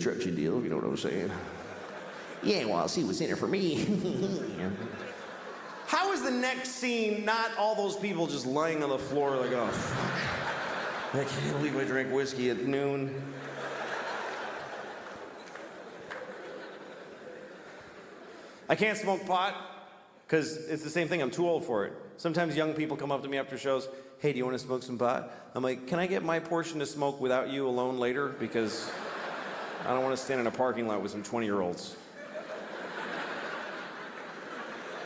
construction deal, if you know what I'm saying. Yeah, well, I'll see what's in it for me. How is the next scene not all those people just lying on the floor like, oh, fuck. I can't believe I drank whiskey at noon. I can't smoke pot, because it's the same thing, I'm too old for it. Sometimes young people come up to me after shows, hey, do you want to smoke some pot? I'm like, can I get my portion to smoke without you alone later? Because I don't want to stand in a parking lot with some 20-year-olds.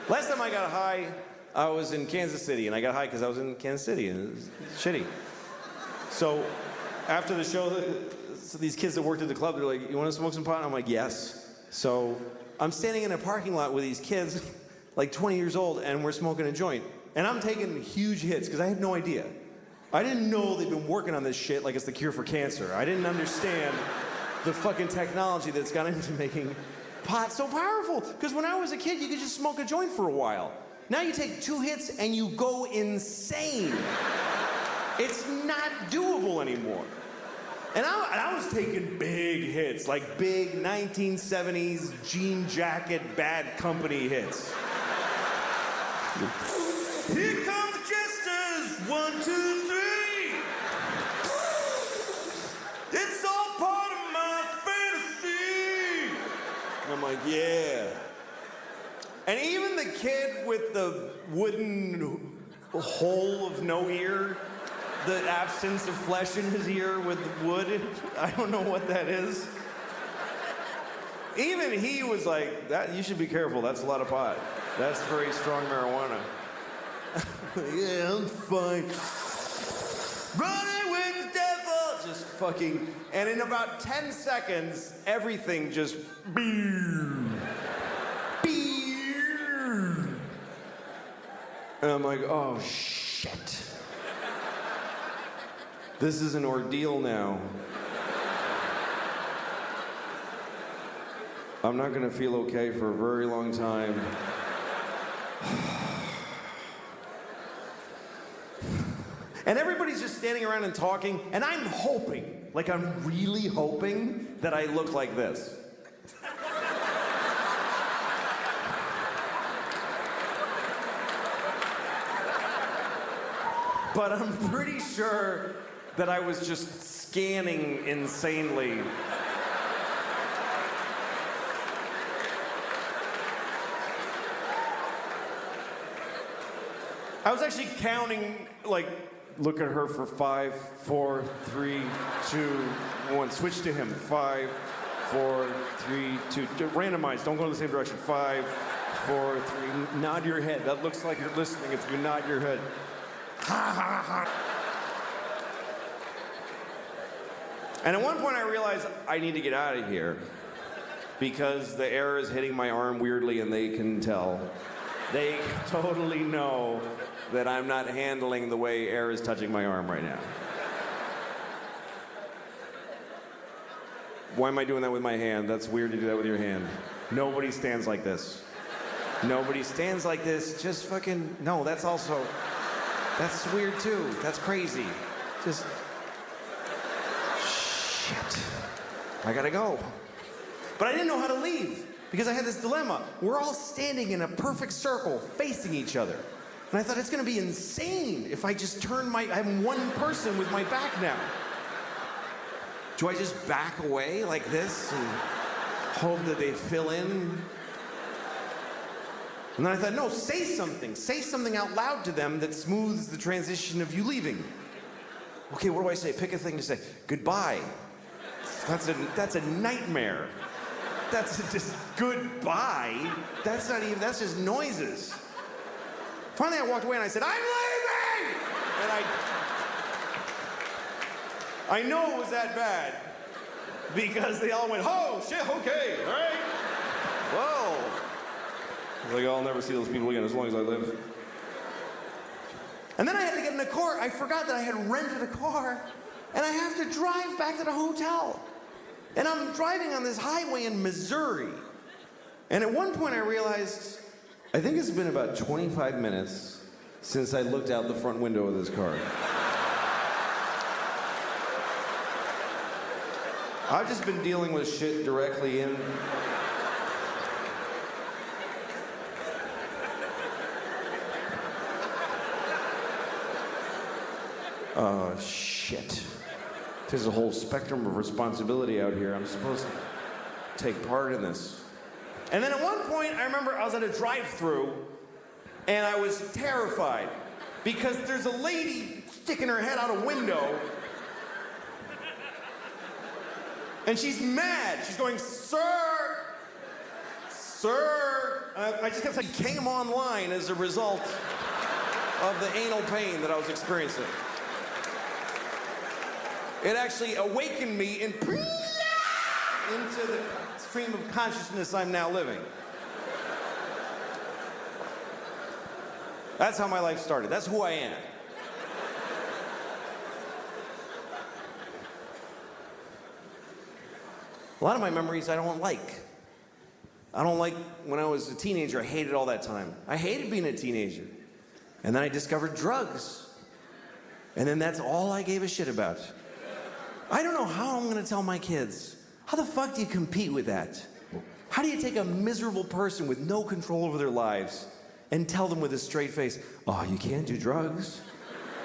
Last time I got high, I was in Kansas City, and I got high because I was in Kansas City, and it was shitty. So after the show, so these kids that worked at the club, they're like, you want to smoke some pot? And I'm like, yes. So I'm standing in a parking lot with these kids, like 20 years old, and we're smoking a joint. And I'm taking huge hits, because I had no idea. I didn't know they'd been working on this shit like it's the cure for cancer. I didn't understand the fucking technology that's gone into making pot so powerful. Because when I was a kid, you could just smoke a joint for a while. Now you take 2 hits and you go insane. It's not doable anymore. And I was taking big hits, like big 1970s jean jacket, Bad Company hits. Here come the jesters, 1, 2, 3. It's all part of my fantasy. And I'm like, yeah. And even the kid with the wooden hole of no ear, the absence of flesh in his ear with wood, I don't know what that is. Even he was like, "That you should be careful, that's a lot of pot. That's very strong marijuana." Yeah, I'm fine. Running with the devil! Just fucking, and in about 10 seconds, everything just and I'm like, oh shit. This is an ordeal now. I'm not gonna feel okay for a very long time. And everybody's just standing around and talking, and I'm hoping, like I'm really hoping that I look like this. But I'm pretty sure that I was just scanning insanely. I was actually counting, like, look at her for 5, 4, 3, 2, 1. Switch to him. 5, 4, 3, 2. Randomize. Don't go in the same direction. 5, 4, 3. Nod your head. That looks like you're listening if you nod your head. Ha ha ha. And at one point I realized I need to get out of here because the air is hitting my arm weirdly and they can tell. They totally know that I'm not handling the way air is touching my arm right now. Why am I doing that with my hand? That's weird to do that with your hand. Nobody stands like this. Nobody stands like this. Just fucking, no, that's also, that's weird too. That's crazy. Just, shit. I gotta go. But I didn't know how to leave because I had this dilemma. We're all standing in a perfect circle facing each other. And I thought it's gonna be insane if I just turn I'm one person with my back now. Do I just back away like this and hope that they fill in? And then I thought, no, say something. Say something out loud to them that smooths the transition of you leaving. Okay, what do I say? Pick a thing to say. Goodbye. That's a nightmare. That's just goodbye. That's not even, that's just noises. Finally, I walked away and I said, I'm leaving! And I know it was that bad because they all went, oh, shit, okay, all right. Whoa. I was like, I'll never see those people again as long as I live. And then I had to get in a car. I forgot that I had rented a car and I have to drive back to the hotel. And I'm driving on this highway in Missouri. And at one point I realized, I think it's been about 25 minutes since I looked out the front window of this car. I've just been dealing with shit directly in. Oh, shit. There's a whole spectrum of responsibility out here. I'm supposed to take part in this. And then at one point, I remember I was at a drive-thru, and I was terrified because there's a lady sticking her head out a window, and she's mad. She's going, "Sir, sir." I just kept saying, came online as a result of the anal pain that I was experiencing. It actually awakened me into the stream of consciousness I'm now living. That's how my life started. That's who I am. A lot of my memories I don't like. I don't like when I was a teenager. I hated all that time. I hated being a teenager. And then I discovered drugs. And then that's all I gave a shit about. I don't know how I'm gonna tell my kids. How the fuck do you compete with that? How do you take a miserable person with no control over their lives and tell them with a straight face, "Oh, you can't do drugs.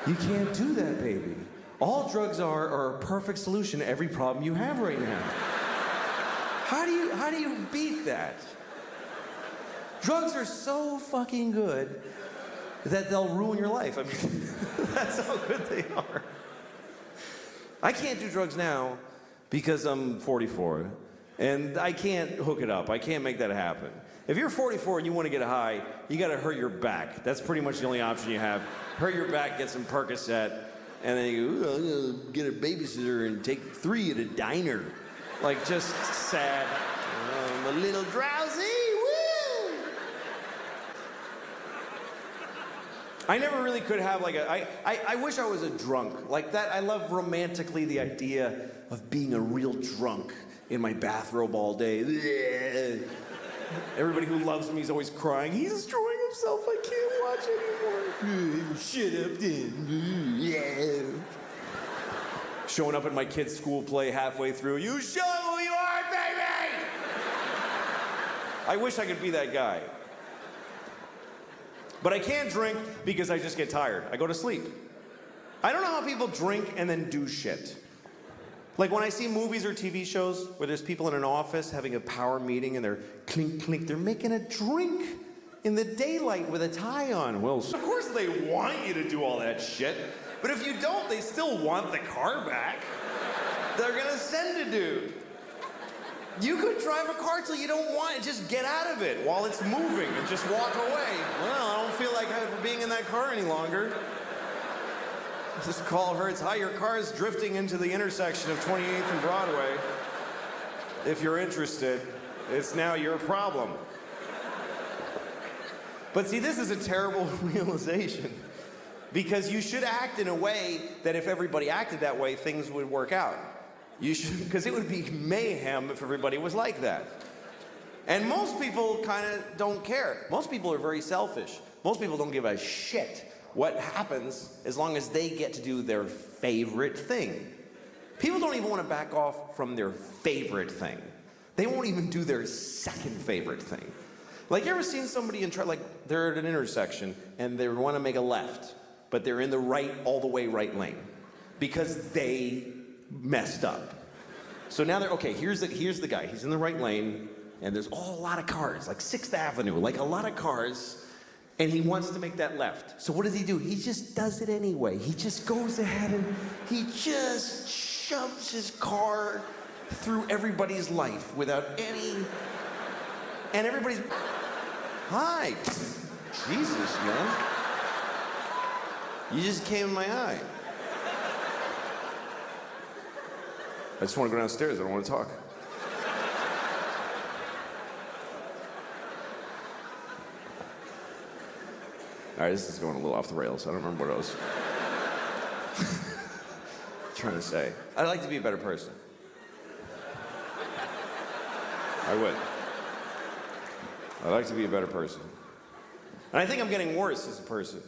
You can't do that, baby. All drugs are a perfect solution to every problem you have right now." How do you beat that? Drugs are so fucking good that they'll ruin your life. I mean, that's how good they are. I can't do drugs now because I'm 44, and I can't hook it up. I can't make that happen. If you're 44 and you want to get a high, you got to hurt your back. That's pretty much the only option you have. Hurt your back, get some Percocet, and then you go, I'm gonna get a babysitter and take 3 at a diner. Like, just sad. I'm a little drowsy. Woo! I never really could have like I wish I was a drunk. Like that, I love romantically the idea of being a real drunk in my bathrobe all day. Everybody who loves me is always crying. He's destroying himself. I can't watch anymore. Shut up then. Showing up at my kid's school play halfway through. You show who you are, baby! I wish I could be that guy. But I can't drink because I just get tired. I go to sleep. I don't know how people drink and then do shit. Like when I see movies or TV shows where there's people in an office having a power meeting and they're clink, clink, they're making a drink in the daylight with a tie on. Well, of course they want you to do all that shit, but if you don't, they still want the car back. They're gonna send a dude. You could drive a car till you don't want it, just get out of it while it's moving and just walk away. Well, I don't feel like being in that car any longer. Just call Hertz. Hi, your car is drifting into the intersection of 28th and Broadway. If you're interested, it's now your problem. But see, this is a terrible realization because you should act in a way that if everybody acted that way, things would work out. You should, because it would be mayhem if everybody was like that. And most people kind of don't care. Most people are very selfish. Most people don't give a shit what happens as long as they get to do their favorite thing. People don't even want to back off from their favorite thing. They won't even do their second favorite thing. Like, you ever seen somebody like they're at an intersection and they want to make a left, but they're in the right, all the way right lane because they messed up. So now they're, okay, here's the guy. He's in the right lane and there's a lot of cars, like 6th Avenue, like a lot of cars. And he wants to make that left. So what does he do? He just does it anyway. He just goes ahead and he just shoves his car through everybody's life without any... And everybody's... Hi. Jesus, man. You just came in my eye. I just want to go downstairs. I don't want to talk. All right, this is going a little off the rails. I don't remember what I was trying to say. I'd like to be a better person. I would. I'd like to be a better person. And I think I'm getting worse as a person.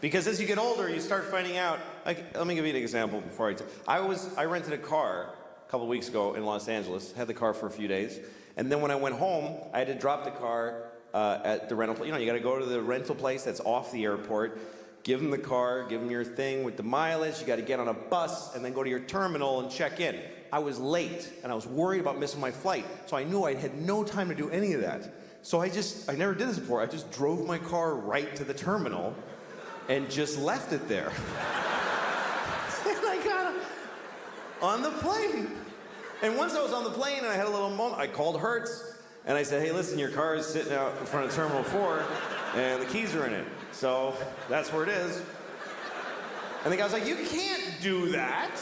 Because as you get older, you start finding out, like, let me give you an example before I rented a car a couple weeks ago in Los Angeles. Had the car for a few days. And then when I went home, I had to drop the car at the rental place. You know, you got to go to the rental place that's off the airport, give them the car, give them your thing with the mileage. You got to get on a bus and then go to your terminal and check in. I was late, and I was worried about missing my flight, so I knew I had no time to do any of that. So I never did this before. I just drove my car right to the terminal and just left it there. And I got on the plane. And once I was on the plane and I had a little moment, I called Hertz, and I said, hey, listen, your car is sitting out in front of Terminal 4, and the keys are in it. So that's where it is. And the guy was like, you can't do that.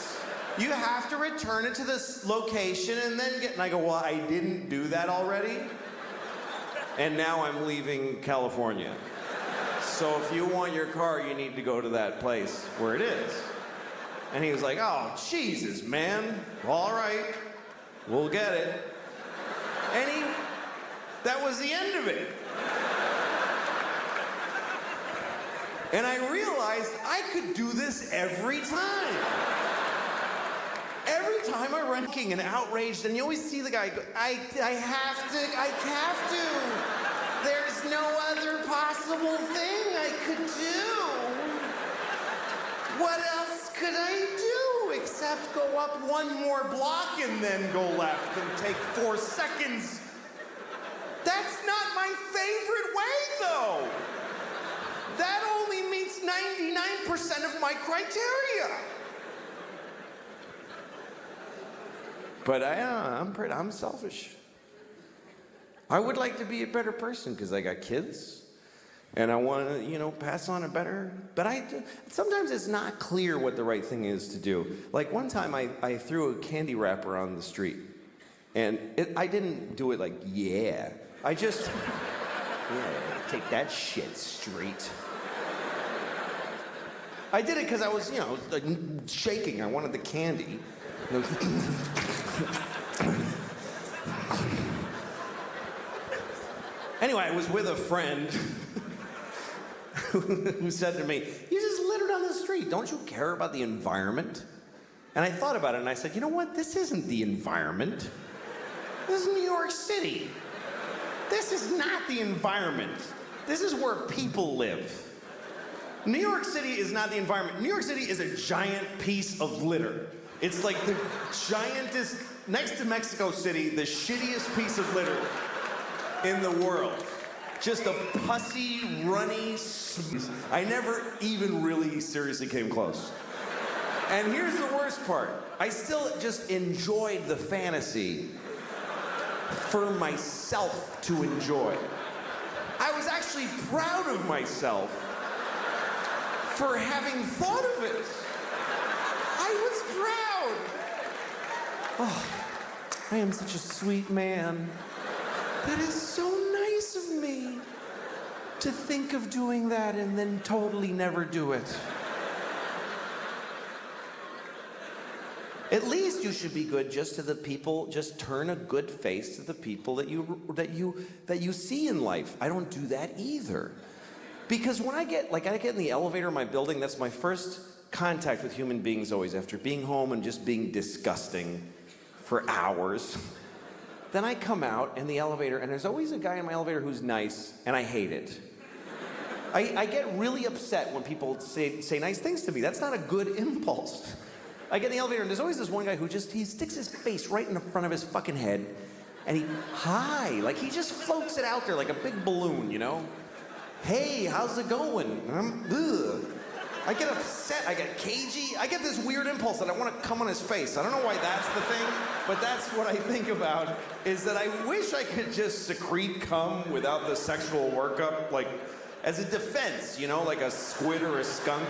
You have to return it to this location and then get... And I go, well, I didn't do that already. And now I'm leaving California. So if you want your car, you need to go to that place where it is. And he was like, oh, Jesus, man. All right, we'll get it. And that was the end of it. And I realized I could do this every time. Every time I run and outraged, and you always see the guy go, I have to. There's no other possible thing I could do. What else could I do except go up one more block and then go left and take 4 seconds? That's not my favorite way, though. That only meets 99% of my criteria. But I'm selfish. I would like to be a better person because I got kids, and I want to, you know, pass on a better. But sometimes it's not clear what the right thing is to do. Like one time, I threw a candy wrapper on the street, and I didn't do it like, yeah. I just, yeah, take that shit straight. I did it because I was, you know, like shaking. I wanted the candy. Anyway, I was with a friend who said to me, you just littered on the street. Don't you care about the environment? And I thought about it, and I said, you know what? This isn't the environment. This is New York City. This is not the environment. This is where people live. New York City is not the environment. New York City is a giant piece of litter. It's like the giantest, next to Mexico City, the shittiest piece of litter in the world. Just a pussy, runny, I never even really seriously came close. And here's the worst part. I still just enjoyed the fantasy for myself to enjoy. I was actually proud of myself for having thought of it. I was proud. Oh, I am such a sweet man. That is so nice of me to think of doing that and then totally never do it. At least you should be good just to the people, just turn a good face to the people that you see in life. I don't do that either. Because when I get in the elevator in my building, that's my first contact with human beings always, after being home and just being disgusting for hours. Then I come out in the elevator, and there's always a guy in my elevator who's nice, and I hate it. I get really upset when people say nice things to me. That's not a good impulse. I get in the elevator, and there's always this one guy who he sticks his face right in the front of his fucking head, and he just floats it out there like a big balloon, you know? Hey, how's it going? I get upset, I get cagey, I get this weird impulse that I want to come on his face. I don't know why that's the thing, but that's what I think about, is that I wish I could just secrete cum without the sexual workup, like, as a defense, you know, like a squid or a skunk.